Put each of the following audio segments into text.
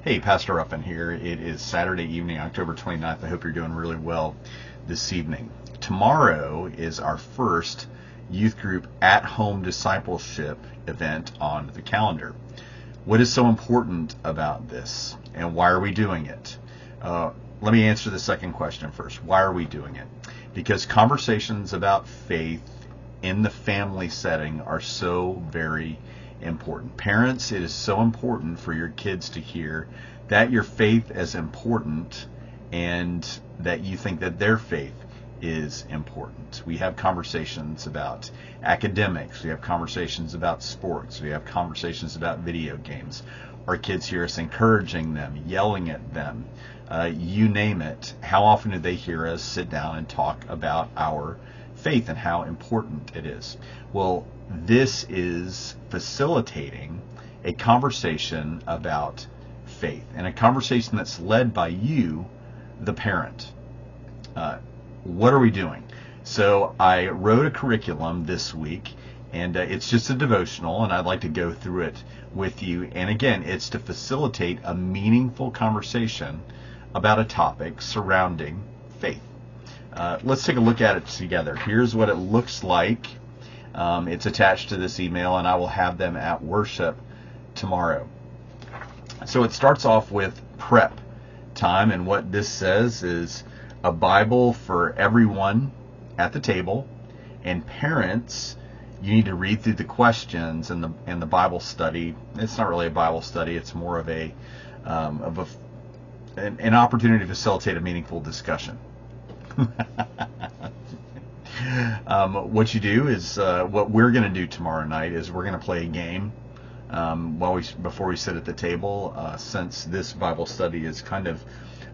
Hey, Pastor Ruffin here. It is Saturday evening, October 29th. I hope you're doing really well this evening. Tomorrow is our first youth group at-home discipleship event on the calendar. What is so important about this, and why are we doing it? Let me answer the second question first. Why are we doing it? Because conversations about faith in the family setting are so very important. Parents, it is so important for your kids to hear that your faith is important and that you think that their faith is important. We have conversations about academics. We have conversations about sports. We have conversations about video games. Our kids hear us encouraging them, yelling at them, you name it. How often do they hear us sit down and talk about our faith and how important it is? Well, this is facilitating a conversation about faith, and a conversation that's led by you, the parent. What are we doing? So I wrote a curriculum this week, and it's just a devotional, and I'd like to go through it with you. And again, it's to facilitate a meaningful conversation about a topic surrounding faith. Let's take a look at it together. Here's what it looks like. It's attached to this email, and I will have them at worship tomorrow. So it starts off with prep time, and what this says is a Bible for everyone at the table, and parents, you need to read through the questions and the Bible study. It's not really a Bible study; it's more of an opportunity to facilitate a meaningful discussion. What you do is what we're going to do tomorrow night is we're going to play a game before we sit at the table. Since this Bible study is kind of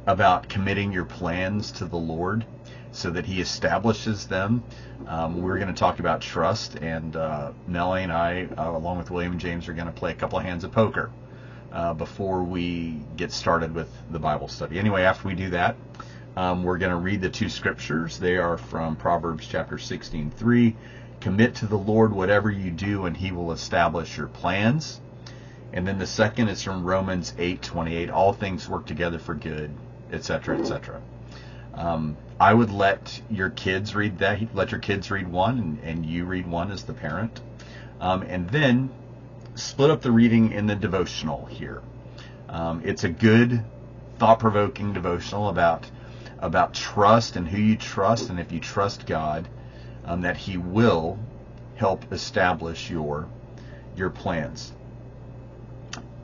about committing your plans to the Lord so that He establishes them, we're going to talk about trust, and Melanie and I, along with William and James, are going to play a couple of hands of poker before we get started with the Bible study. Anyway, after we do that, we're going to read the two scriptures. They are from Proverbs chapter 16:3. Commit to the Lord whatever you do, and He will establish your plans. And then the second is from Romans 8:28. All things work together for good, etc., etc. I would let your kids read that. Let your kids read one, and you read one as the parent. And then split up the reading in the devotional here. It's a good, thought-provoking devotional about trust and who you trust, and if you trust God, that He will help establish your plans.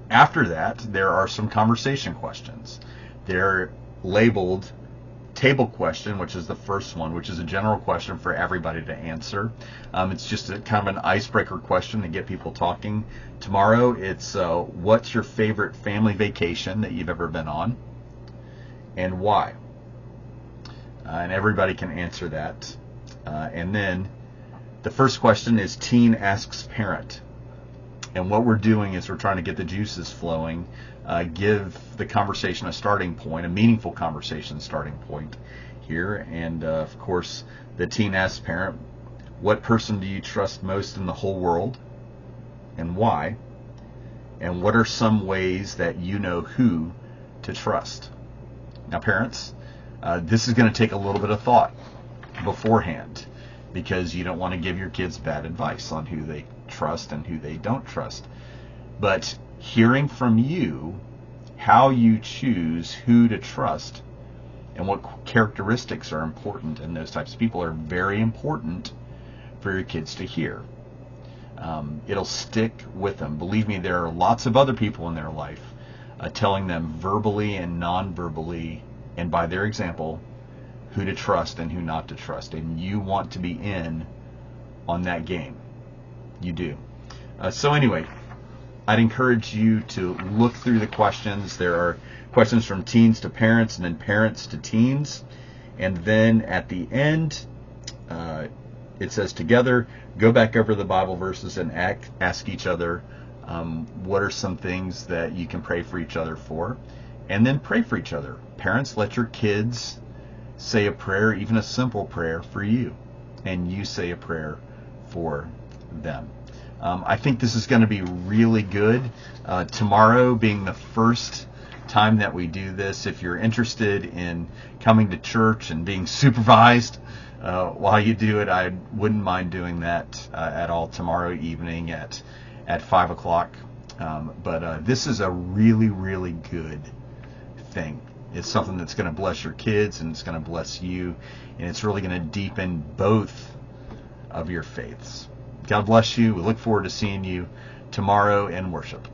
After that, there are some conversation questions. They're labeled table question, which is the first one, which is a general question for everybody to answer. It's just a kind of an icebreaker question to get people talking. Tomorrow, it's what's your favorite family vacation that you've ever been on, and why? And everybody can answer that. And then the first question is teen asks parent. And what we're doing is we're trying to get the juices flowing, give the conversation a starting point, a meaningful conversation starting point here. And of course, the teen asks parent, what person do you trust most in the whole world, and why? And what are some ways that you know who to trust? Now, parents, this is going to take a little bit of thought beforehand, because you don't want to give your kids bad advice on who they trust and who they don't trust. But hearing from you how you choose who to trust and what characteristics are important in those types of people are very important for your kids to hear. It'll stick with them. Believe me, there are lots of other people in their life telling them verbally and non-verbally, and by their example, who to trust and who not to trust. And you want to be in on that game. You do. So anyway, I'd encourage you to look through the questions. There are questions from teens to parents, and then parents to teens. And then at the end, it says together, go back over the Bible verses and ask each other what are some things that you can pray for each other for. And then pray for each other. Parents, let your kids say a prayer, even a simple prayer, for you, and you say a prayer for them. I think this is going to be really good. Tomorrow being the first time that we do this. If you're interested in coming to church and being supervised while you do it, I wouldn't mind doing that at all tomorrow evening at 5 o'clock. But this is a really, really good thing. It's something that's going to bless your kids, and it's going to bless you, and it's really going to deepen both of your faiths. God bless you. We look forward to seeing you tomorrow in worship.